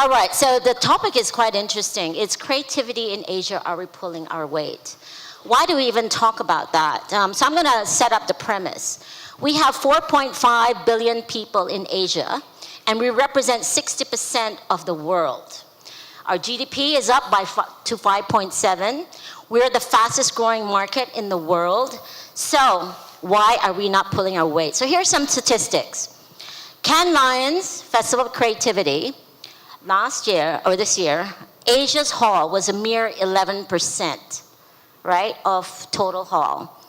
All right, so the topic is quite interesting. It's creativity in Asia, are we pulling our weight? Why do we even talk about that? So I'm gonna set up the premise. We have 4.5 billion people in Asia, and we represent 60% of the world. Our GDP is up to 5.7. We're the fastest growing market in the world. So why are we not pulling our weight? So here's some statistics. Cannes Lions Festival of Creativity, last year, or this year, Asia's haul was a mere 11%, right, of total haul.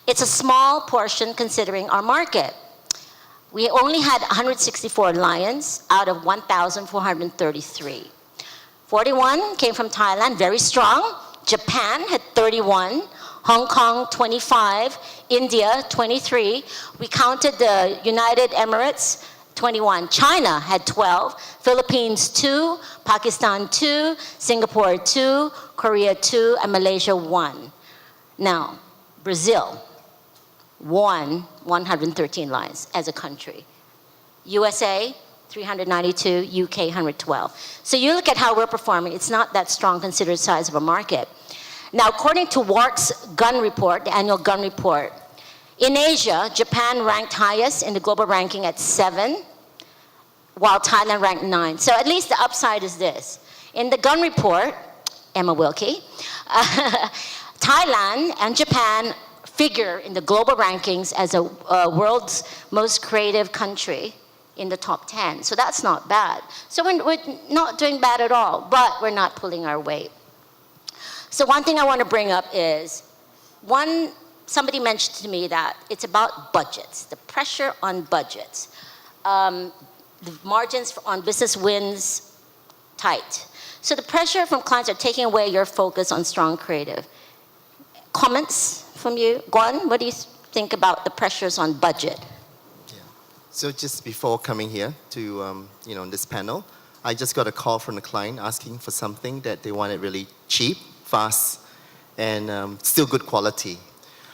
It's a small portion considering our market. We only had 164 lions out of 1,433. 41 came from Thailand, very strong. Japan had 31. Hong Kong, 25. India, 23. We counted the United Emirates, 21. China had 12. Philippines, 2. Pakistan, 2. Singapore, 2. Korea, 2. And Malaysia, 1. Now, Brazil won 113 lions as a country. USA, 392, UK 112. So you look at how we're performing, it's not that strong considered size of a market. Now, according to WARC's gun report, the annual gun report, in Asia, Japan ranked highest in the global ranking at 7, while Thailand ranked 9. So at least the upside is this. In the gun report, Emma Wilkie, Thailand and Japan figure in the global rankings as a world's most creative country in the top 10. So that's not bad. So we're not doing bad at all, but we're not pulling our weight. So one thing I want to bring up is, somebody mentioned to me that it's about budgets, the pressure on budgets. The margins on business wins tight. So the pressure from clients are taking away your focus on strong creative. Comments from you? Guan, what do you think about the pressures on budget? So just before coming here to this panel, I just got a call from the client asking for something that they wanted really cheap, fast, and still good quality.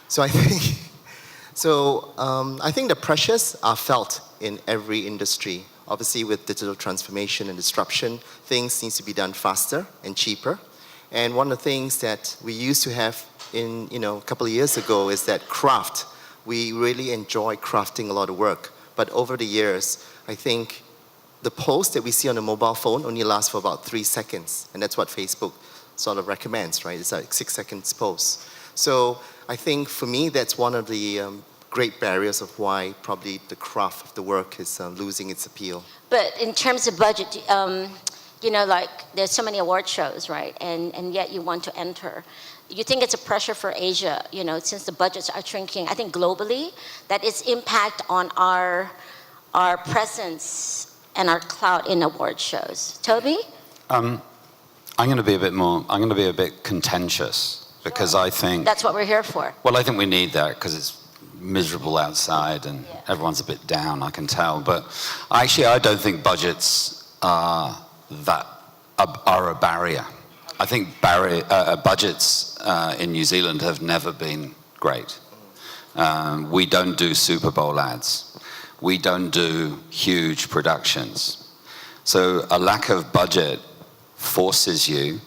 So I think the pressures are felt in every industry. Obviously, with digital transformation and disruption, things need to be done faster and cheaper. And one of the things that we used to have a couple of years ago is that craft. We really enjoy crafting a lot of work. But over the years, I think the post that we see on the mobile phone only lasts for about 3 seconds. And that's what Facebook sort of recommends, right? It's like 6 seconds post. So I think for me, that's one of the great barriers of why probably the craft of the work is losing its appeal. But in terms of budget, like there's so many award shows, right? And yet you want to enter. You think it's a pressure for Asia, since the budgets are shrinking, I think globally, that its impact on our presence and our clout in award shows. Toby? I'm going to be a bit contentious because I think... That's what we're here for. Well, I think we need that because it's miserable outside and everyone's a bit down, I can tell. But actually, I don't think budgets are a barrier. I think budgets in New Zealand have never been great. We don't do Super Bowl ads. We don't do huge productions. So a lack of budget forces you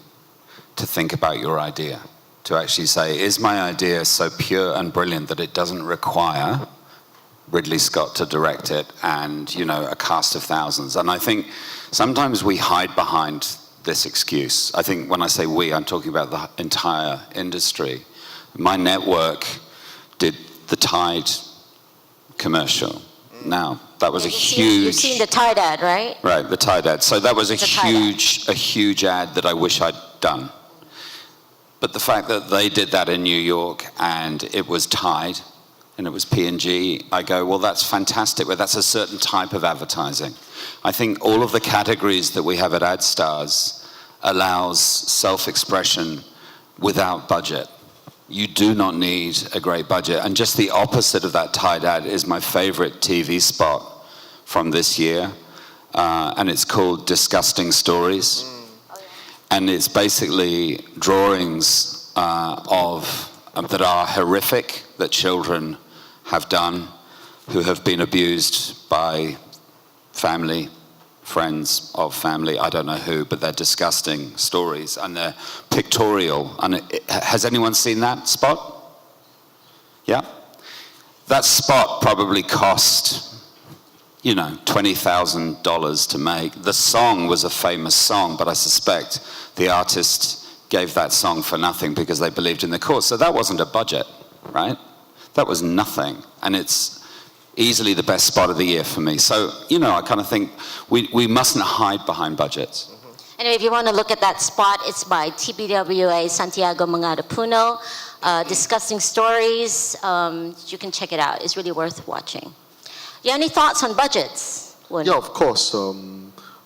to think about your idea, to actually say, is my idea so pure and brilliant that it doesn't require Ridley Scott to direct it and, a cast of thousands? And I think sometimes we hide behind this excuse. I think when I say we, I'm talking about the entire industry. My network did the Tide commercial. Now, that was You've seen the Tide ad, right? Right, the Tide ad. So that was a huge ad that I wish I'd done. But the fact that they did that in New York and it was Tide and it was P&G, I go, well, that's fantastic, but that's a certain type of advertising. I think all of the categories that we have at AdStars allows self-expression without budget. You do not need a great budget. And just the opposite of that Tide ad is my favorite TV spot from this year. And it's called Disgusting Stories. And it's basically drawings that are horrific, that children have done, who have been abused by family, friends of family, I don't know who, but they're disgusting stories and they're pictorial. And has anyone seen that spot? Yeah? That spot probably cost, you know, $20,000 to make. The song was a famous song, but I suspect the artist gave that song for nothing because they believed in the cause. So that wasn't a budget, right? That was nothing. And it's easily the best spot of the year for me. So, you know, I kind of think we mustn't hide behind budgets. And if you want to look at that spot, it's by TBWA Santiago Mangarapuno. Disgusting stories. You can check it out. It's really worth watching. You have any thoughts on budgets, Woon? Yeah, of course.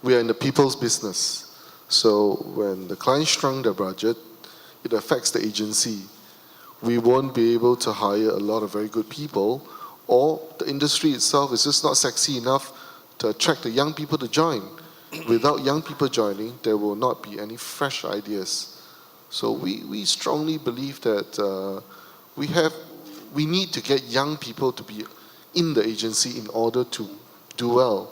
We are in the people's business. So when the client shrunk their budget, it affects the agency. We won't be able to hire a lot of very good people, or the industry itself is just not sexy enough to attract the young people to join. Without young people joining, there will not be any fresh ideas. So we strongly believe that we need to get young people to be in the agency in order to do well.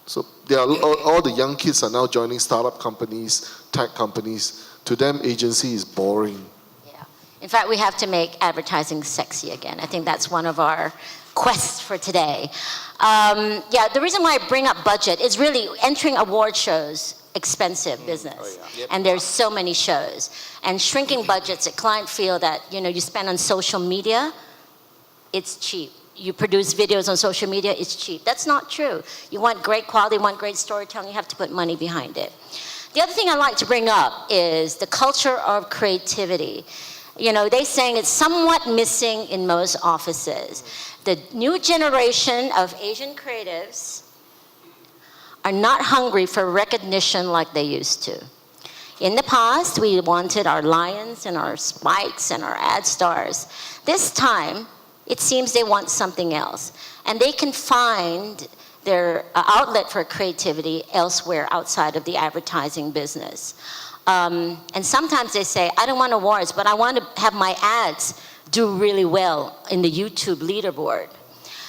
So all the young kids are now joining startup companies, tech companies. To them, agency is boring. In fact, we have to make advertising sexy again. I think that's one of our quests for today. The reason why I bring up budget is really entering award shows, expensive business. Oh, yeah. Yep. And there's so many shows. And shrinking budgets, a client feel that, you know, you spend on social media, it's cheap. You produce videos on social media, it's cheap. That's not true. You want great quality, you want great storytelling, you have to put money behind it. The other thing I like to bring up is the culture of creativity. You know, they're saying it's somewhat missing in most offices. The new generation of Asian creatives are not hungry for recognition like they used to. In the past, we wanted our lions and our spikes and our ad stars. This time, it seems they want something else. And they can find their outlet for creativity elsewhere outside of the advertising business. And sometimes they say, I don't want awards, but I want to have my ads do really well in the YouTube leaderboard.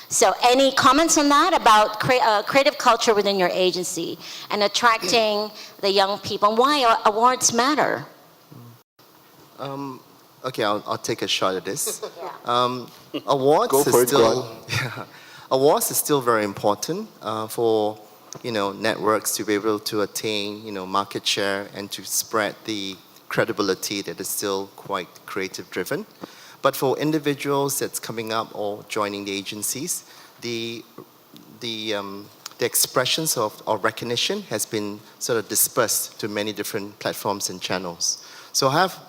So any comments on that about creative culture within your agency and attracting the young people, and why awards matter? Okay, I'll take a shot at this. Yeah. Awards Go for is it, still Guan. awards is still very important for networks to be able to attain market share and to spread the credibility that is still quite creative driven. But for individuals that's coming up or joining the agencies, the expressions of recognition has been sort of dispersed to many different platforms and channels. So I have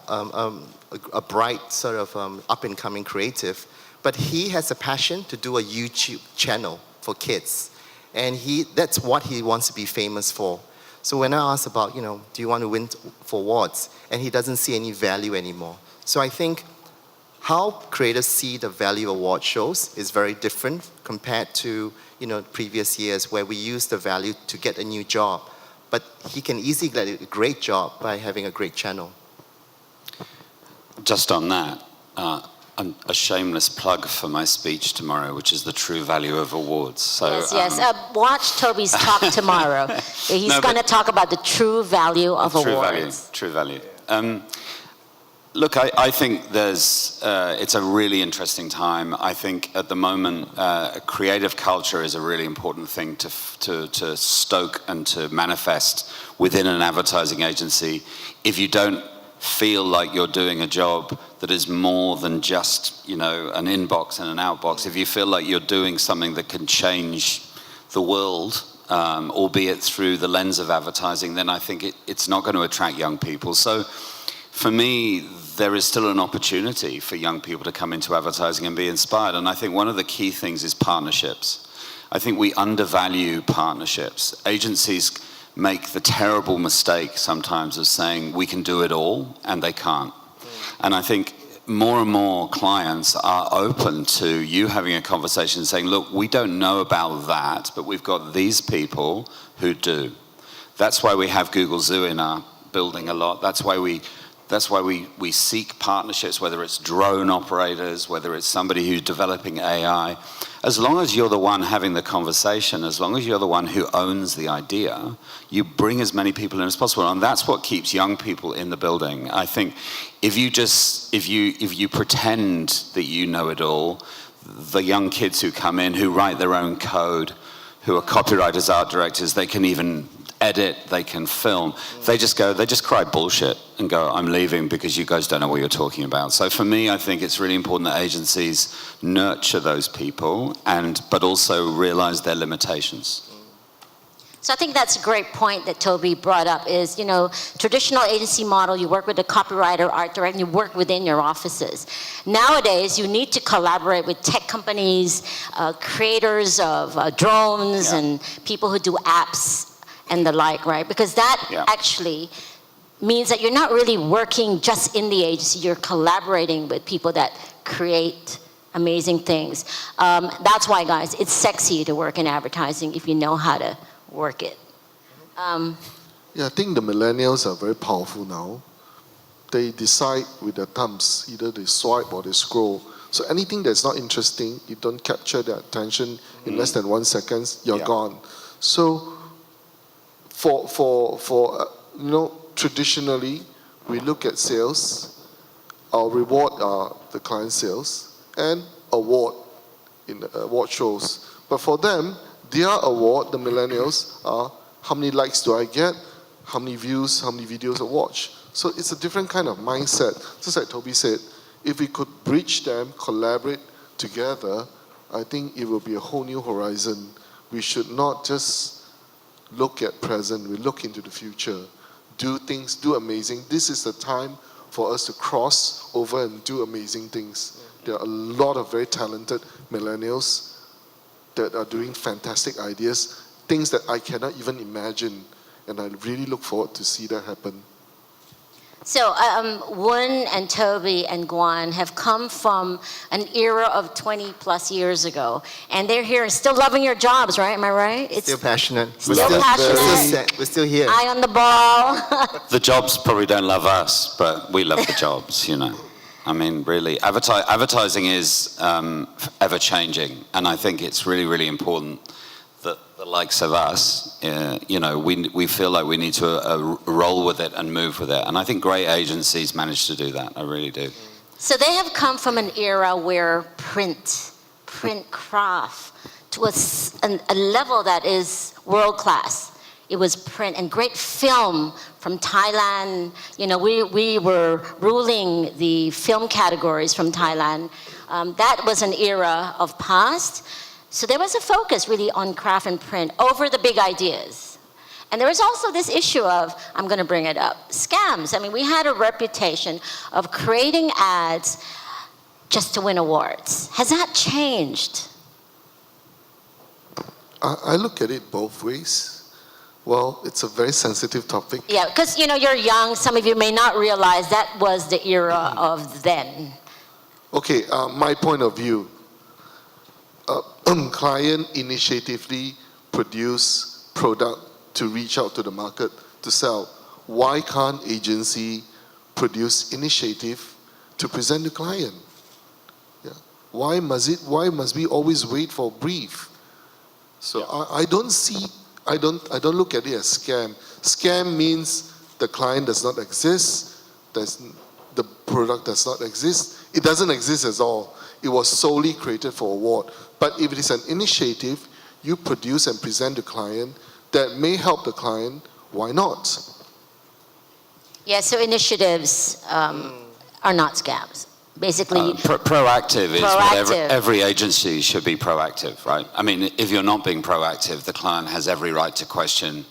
a bright sort of up-and-coming creative, but he has a passion to do a YouTube channel for kids. And that's what he wants to be famous for. So when I ask about, do you want to win for awards? And he doesn't see any value anymore. So I think how creators see the value of award shows is very different compared to, previous years where we used the value to get a new job. But he can easily get a great job by having a great channel. Just on that, a shameless plug for my speech tomorrow, which is the true value of awards. So, yes. Watch Toby's talk tomorrow. He's going to talk about the true value of awards. True value. Look, I think it's a really interesting time. I think at the moment, creative culture is a really important thing to stoke and to manifest within an advertising agency. If you don't feel like you're doing a job that is more than just, an inbox and an outbox, if you feel like you're doing something that can change the world, albeit through the lens of advertising, then I think it's not going to attract young people. So for me, there is still an opportunity for young people to come into advertising and be inspired. And I think one of the key things is partnerships. I think we undervalue partnerships. Agencies make the terrible mistake sometimes of saying we can do it all, and they can't. And I think more and more clients are open to you having a conversation saying, look, we don't know about that, but we've got these people who do. That's why we have Google Zoo in our building a lot. That's why we seek partnerships, whether it's drone operators, whether it's somebody who's developing AI. as long as you're the one having the conversation, as long as you're the one who owns the idea, you bring as many people in as possible. And that's what keeps young people in the building. I think if you pretend that you know it all, the young kids who come in, who write their own code, who are copywriters, art directors, they can even edit, they can film. They just cry bullshit and go, I'm leaving because you guys don't know what you're talking about. So for me, I think it's really important that agencies nurture those people but also realize their limitations. So I think that's a great point that Toby brought up is, traditional agency model, you work with a copywriter, art director, and you work within your offices. Nowadays, you need to collaborate with tech companies, creators of drones, and people who do apps and the like, right? Because that actually means that you're not really working just in the agency, you're collaborating with people that create amazing things. That's why, guys, it's sexy to work in advertising if you know how to work it. I think the millennials are very powerful now. They decide with their thumbs, either they swipe or they scroll. So anything that's not interesting, you don't capture their attention in less than 1 second, you're gone. So for traditionally, we look at sales, our reward are the client sales, and award in award shows. But for them, their award, the millennials, are how many likes do I get, how many views, how many videos I watch. So it's a different kind of mindset. Just like Toby said, if we could bridge them, collaborate together, I think it will be a whole new horizon. We should not just look at present, we look into the future, do things, do amazing. This is the time for us to cross over and do amazing things. There are a lot of very talented millennials that are doing fantastic ideas, things that I cannot even imagine, and I really look forward to see that happen. So Woon and Toby and Guan have come from an era of 20 plus years ago, and they're here and still loving your jobs, right? Am I right? It's Still passionate. Still passionate. We're still here. Eye on the ball. The jobs probably don't love us, but we love the jobs, I mean, really, advertising is ever changing, and I think it's really, really important that the likes of us, we feel like we need to roll with it and move with it. And I think great agencies manage to do that. I really do. So they have come from an era where print craft was a level that is world class. It was print and great film from Thailand. We were ruling the film categories from Thailand. That was an era of past. So there was a focus really on craft and print over the big ideas. And there was also this issue of, I'm going to bring it up, scams. I mean, we had a reputation of creating ads just to win awards. Has that changed? I look at it both ways. Well, it's a very sensitive topic. Yeah, because you're young. Some of you may not realize that was the era of then. Okay, my point of view. Client initiatively produce product to reach out to the market to sell. Why can't agency produce initiative to present to client? Yeah. Why must we always wait for a brief? So I don't look at it as scam. Scam means the client does not exist, the product does not exist. It doesn't exist at all. It was solely created for award. But if it is an initiative you produce and present to client that may help the client, why not? Yeah, so initiatives are not scams. Basically, proactive is what every agency should be proactive, right? I mean, if you're not being proactive, the client has every right to question,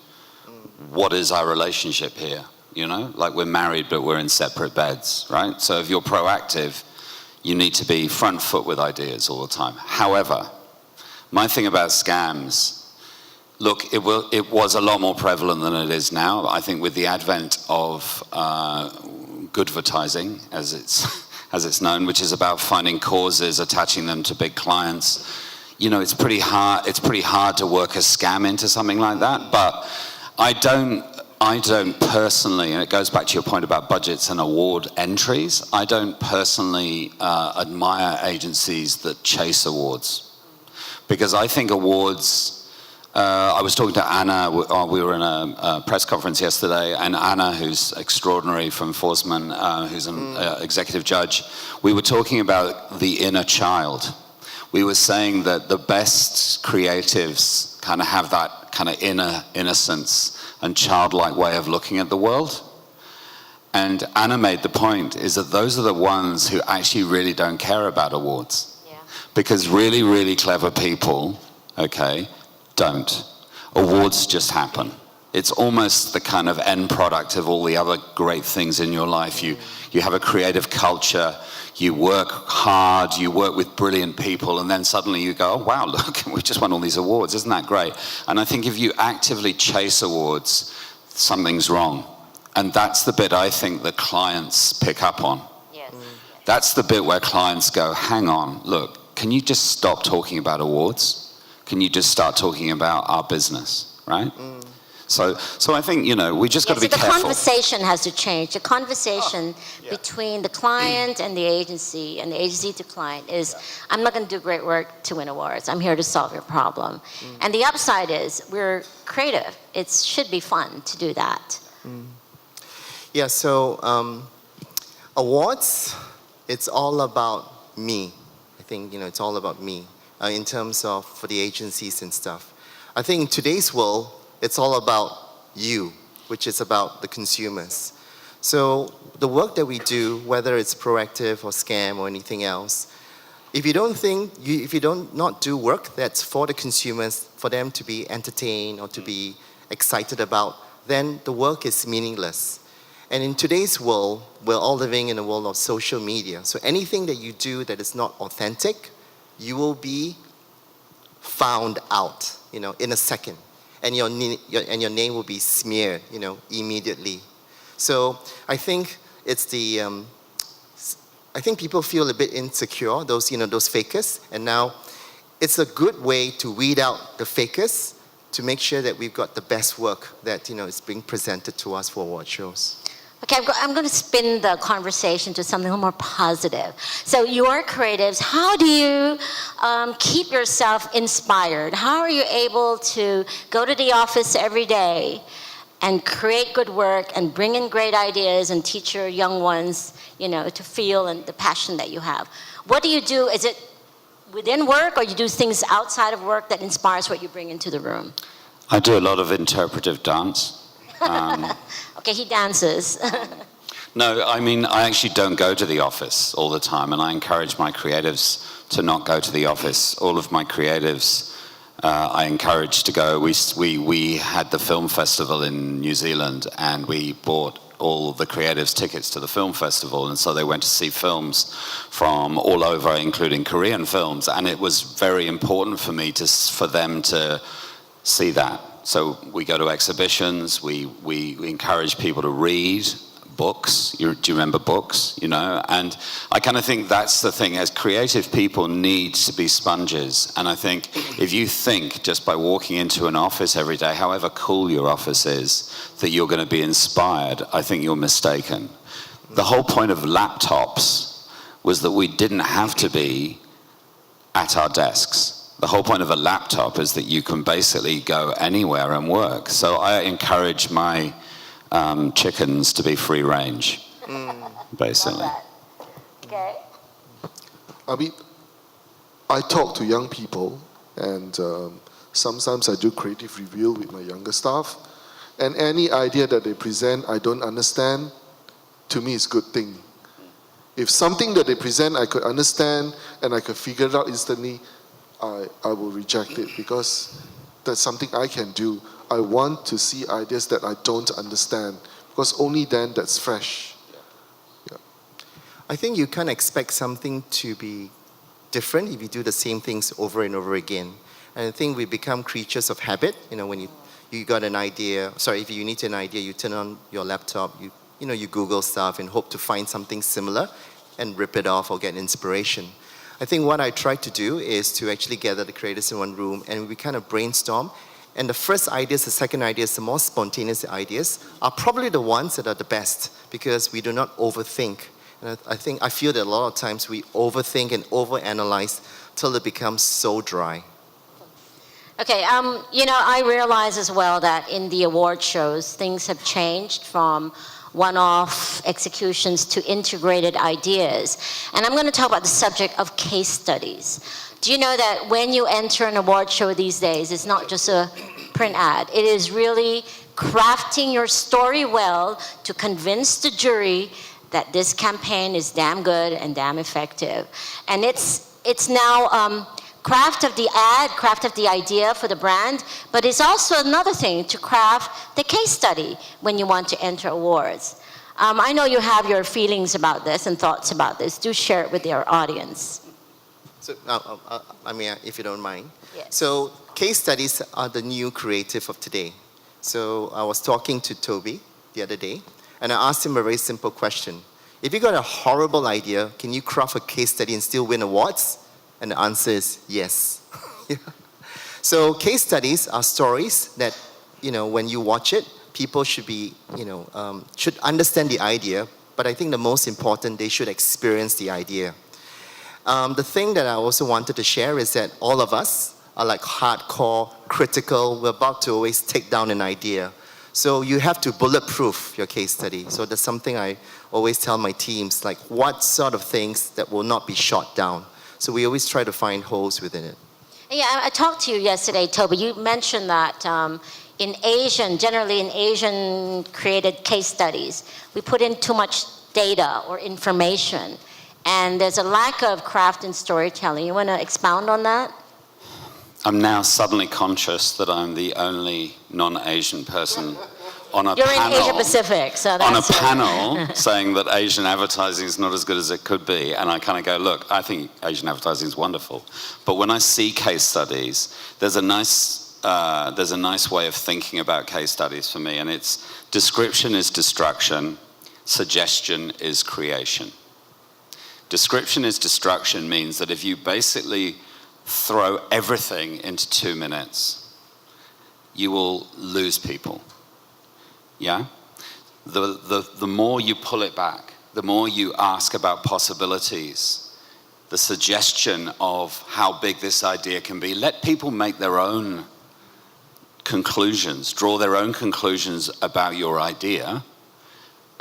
what is our relationship here? Like we're married, but we're in separate beds, right? So if you're proactive, you need to be front foot with ideas all the time. However, my thing about scams, look, it was a lot more prevalent than it is now. I think with the advent of good advertising, as it's known, which is about finding causes, attaching them to big clients, it's pretty hard to work a scam into something like that. But I don't personally, and it goes back to your point about budgets and award entries, I don't personally admire agencies that chase awards. because I think awards. I was talking to Anna. We were in a press conference yesterday, and Anna, who's extraordinary from Forsman, who's an executive judge, we were talking about the inner child. We were saying that the best creatives kind of have that kind of inner innocence and childlike way of looking at the world. And Anna made the point is that those are the ones who actually really don't care about awards. Yeah. Because really, really clever people, okay, don't. Awards just happen. It's almost the kind of end product of all the other great things in your life. You have a creative culture, you work hard, you work with brilliant people, and then suddenly you go, oh wow, look, we just won all these awards, isn't that great? And I think if you actively chase awards, something's wrong. And that's the bit I think that clients pick up on. Yes. That's the bit where clients go, hang on, look, can you just stop talking about awards? Can you just start talking about our business, right? So I think, we just got to be the careful. conversation has to change. The conversation between the client and the agency to client is, I'm not going to do great work to win awards. I'm here to solve your problem. And the upside is we're creative. It should be fun to do that. Yeah, so awards, it's all about me. I think, it's all about me in terms of for the agencies and stuff. I think in today's world, it's all about you, which is about the consumers. So the work that we do, whether it's proactive or scam or anything else, if you don't not do work that's for the consumers, for them to be entertained or to be excited about, then the work is meaningless. And in today's world, we're all living in a world of social media. So anything that you do that is not authentic, you will be found out, in a second. And your name will be smeared, immediately. So I think it's I think people feel a bit insecure, those fakers. And now it's a good way to weed out the fakers to make sure that we've got the best work that, is being presented to us for award shows. Okay, I'm going to spin the conversation to something a little more positive. So you're creatives. How do you keep yourself inspired? How are you able to go to the office every day and create good work and bring in great ideas and teach your young ones, to feel and the passion that you have? What do you do? Is it within work, or you do things outside of work that inspires what you bring into the room? I do a lot of interpretive dance. Okay, he dances. No, I mean, I actually don't go to the office all the time, and I encourage my creatives to not go to the office. All of my creatives, I encourage to go. We had the film festival in New Zealand, and we bought all the creatives tickets to the film festival, and so they went to see films from all over, including Korean films, and it was very important for me for them to see that. So we go to exhibitions, we encourage people to read books. Do you remember books, And I kind of think that's the thing, as creative people need to be sponges. And I think if you think just by walking into an office every day, however cool your office is, that you're going to be inspired, I think you're mistaken. The whole point of laptops was that we didn't have to be at our desks. The whole point of a laptop is that you can basically go anywhere and work. So I encourage my chickens to be free range, basically. Okay. I mean, I talk to young people, and sometimes I do creative review with my younger staff, and any idea that they present I don't understand, to me is a good thing. If something that they present I could understand and I could figure it out instantly, I will reject it, because that's something I can do. I want to see ideas that I don't understand, because only then that's fresh. Yeah. I think you can't expect something to be different if you do the same things over and over again. And I think we become creatures of habit. When you got an idea, if you need an idea, you turn on your laptop, you Google stuff and hope to find something similar and rip it off or get inspiration. I think what I try to do is to actually gather the creators in one room, and we kind of brainstorm. And the first ideas, the second ideas, the more spontaneous ideas are probably the ones that are the best, because we do not overthink. And I feel that a lot of times we overthink and overanalyze till it becomes so dry. Okay, I realize as well that in the award shows, things have changed from one-off executions to integrated ideas. And I'm going to talk about the subject of case studies. Do you know that when you enter an award show these days, it's not just a print ad. It is really crafting your story well to convince the jury that this campaign is damn good and damn effective. And it's now craft of the ad, craft of the idea for the brand, but it's also another thing to craft the case study when you want to enter awards. I know you have your feelings about this and thoughts about this. Do share it with your audience. So, if you don't mind. Yes. So, case studies are the new creative of today. So, I was talking to Toby the other day, and I asked him a very simple question. If you got a horrible idea, can you craft a case study and still win awards? And the answer is yes. Yeah. So case studies are stories that, when you watch it, people should be, should understand the idea, but I think the most important, they should experience the idea. The thing that I also wanted to share is that all of us are like hardcore, critical, we're about to always take down an idea. So you have to bulletproof your case study. So that's something I always tell my teams, like what sort of things that will not be shot down. So we always try to find holes within it. Yeah, I talked to you yesterday, Toby. You mentioned that generally in Asian created case studies, we put in too much data or information, and there's a lack of craft and storytelling. You want to expound on that? I'm now suddenly conscious that I'm the only non-Asian person on a You're panel. in Asia Pacific, so that's on a panel saying that Asian advertising is not as good as it could be, and I kind of go, look, I think Asian advertising is wonderful, but when I see case studies, there's a nice way of thinking about case studies for me, and it's description is destruction, suggestion is creation. Description is destruction means that if you basically throw everything into 2 minutes, you will lose people. Yeah? The more you pull it back, the more you ask about possibilities, the suggestion of how big this idea can be. Let people make their own conclusions, draw their own conclusions about your idea,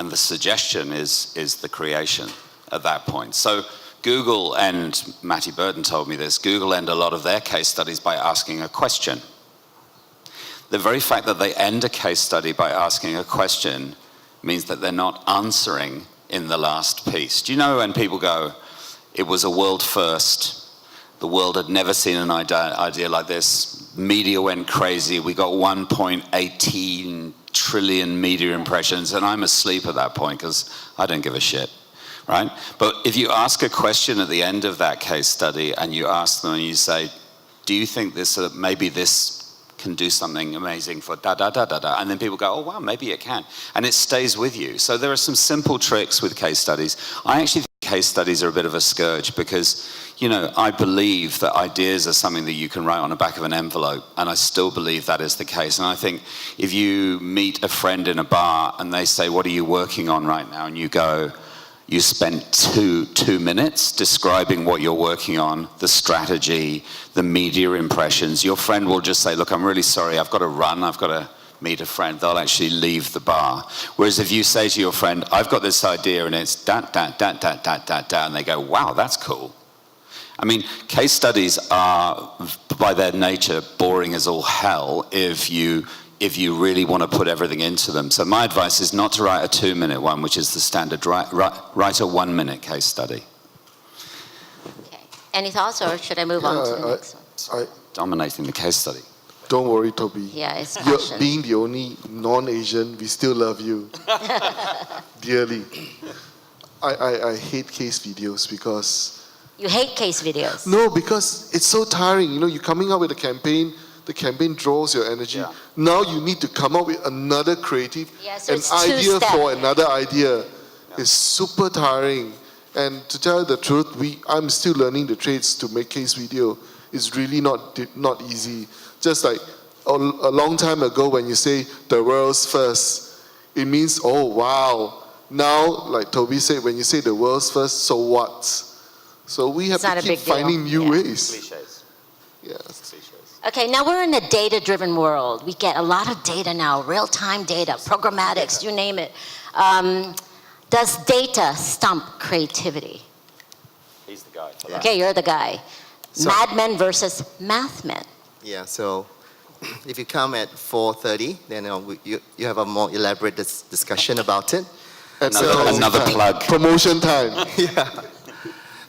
and the suggestion is the creation at that point. So Google, and Matty Burton told me this, Google end a lot of their case studies by asking a question. The very fact that they end a case study by asking a question means that they're not answering in the last piece. Do you know when people go, it was a world first, the world had never seen an idea like this, media went crazy, we got 1.18 trillion media impressions, and I'm asleep at that point because I don't give a shit, right? But if you ask a question at the end of that case study and you ask them and you say, do you think this, maybe this can do something amazing for da-da-da-da-da, and then people go, oh wow, maybe it can, and it stays with you. So there are some simple tricks with case studies. I actually think case studies are a bit of a scourge because, I believe that ideas are something that you can write on the back of an envelope, and I still believe that is the case. And I think if you meet a friend in a bar and they say, what are you working on right now? And you go, you spent two minutes describing what you're working on, the strategy, the media impressions. Your friend will just say, look, I'm really sorry, I've got to run, I've got to meet a friend. They'll actually leave the bar. Whereas if you say to your friend, I've got this idea and it's da-da-da-da-da-da-da, and they go, wow, that's cool. I mean, case studies are, by their nature, boring as all hell if you really want to put everything into them. So my advice is not to write a 2-minute one, which is the standard. Write a 1-minute case study. Okay. Any thoughts, or should I move on to the next one? Dominating the case study. Don't worry, Toby. Yeah, it's You're passion. being the only non-Asian, we still love you dearly. I hate case videos because... You hate case videos. No, because it's so tiring. You're coming up with a campaign, the campaign draws your energy. Yeah. Now you need to come up with another creative, Yeah, so an it's idea two-step. for another idea. It's super tiring. And to tell you the truth, I'm still learning the trades to make case video. It's really not easy. Just like a long time ago when you say the world's first, it means, oh wow. Now, like Toby said, when you say the world's first, so what? So we have It's not to a keep big deal. finding new Yeah. ways. Cliches. Yeah. Cliches. Okay, now we're in a data-driven world. We get a lot of data now, real-time data, programmatics, you name it. Does data stump creativity? He's the guy for that. Okay, you're the guy. So- Mad men versus math men. Yeah, so if you come at 4:30, then you have a more elaborate discussion about it. Another plug. Promotion time.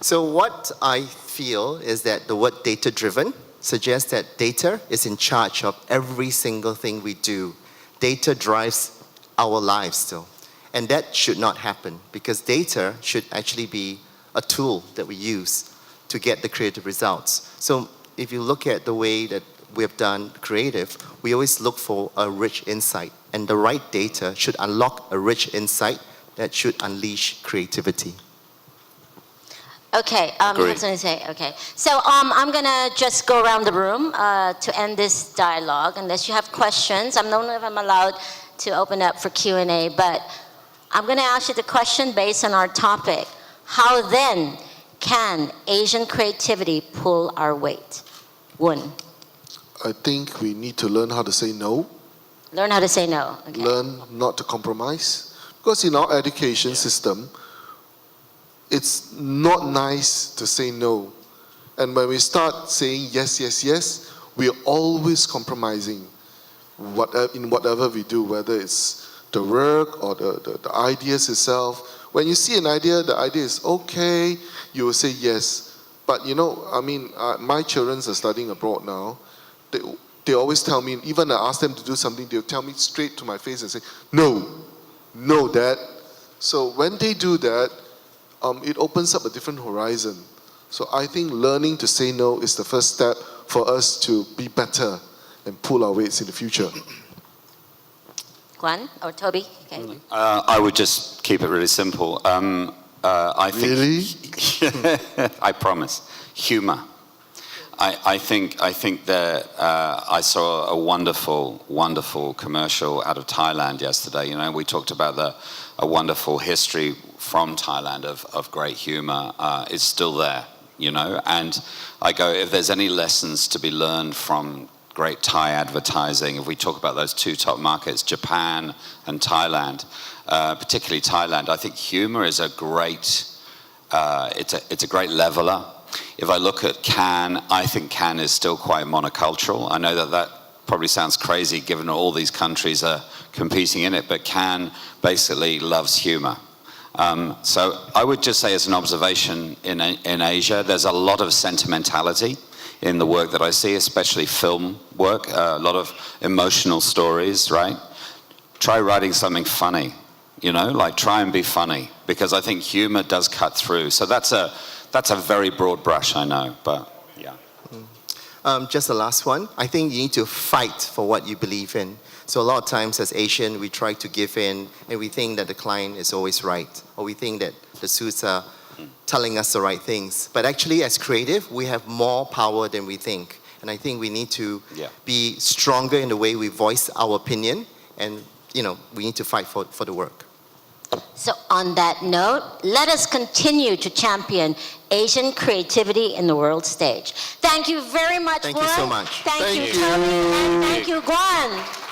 So what I feel is that the word data-driven suggests that data is in charge of every single thing we do. Data drives our lives still. And that should not happen because data should actually be a tool that we use to get the creative results. So if you look at the way that we have done creative, we always look for a rich insight. And the right data should unlock a rich insight that should unleash creativity. Okay, you Agreed. have something to say? Okay. So I'm going to just go around the room to end this dialogue. Unless you have questions, I don't know if I'm allowed to open up for Q&A, but I'm going to ask you the question based on our topic. How then can Asian creativity pull our weight? Woon. I think we need to learn how to say no, Learn how to say no. Okay. learn not to compromise. Because in our education system, it's not nice to say no. And when we start saying yes, yes, yes, we're always compromising in whatever we do, whether it's the work or the ideas itself. When you see an idea, the idea is okay, you will say yes. But my children are studying abroad now. They always tell me, even I ask them to do something, they'll tell me straight to my face and say, no, Dad. So when they do that, it opens up a different horizon. So I think learning to say no is the first step for us to be better and pull our weights in the future. Guan or Toby? Okay. I would just keep it really simple. I think, Really? I promise. Humor. I think that I saw a wonderful commercial out of Thailand yesterday. We talked about a wonderful history from Thailand of great humor. It's still there, And I go, if there's any lessons to be learned from great Thai advertising, if we talk about those two top markets, Japan and Thailand, particularly Thailand, I think humor is a great, it's a great leveler. If I look at Cannes, I think Cannes is still quite monocultural. I know that probably sounds crazy given all these countries are competing in it, but Cannes basically loves humor. So I would just say as an observation in Asia, there's a lot of sentimentality in the work that I see, especially film work, a lot of emotional stories, right? Try writing something funny, try and be funny, because I think humor does cut through. So that's a very broad brush, I know, but yeah. Just the last one. I think you need to fight for what you believe in. So a lot of times as Asian, we try to give in and we think that the client is always right, or we think that the suits are telling us the right things. But actually as creative, we have more power than we think. And I think we need to be stronger in the way we voice our opinion, and we need to fight for the work. So on that note, let us continue to champion Asian creativity in the world stage. Thank you very much, Thank you so much. Thank you, Toby, and thank you, Guan.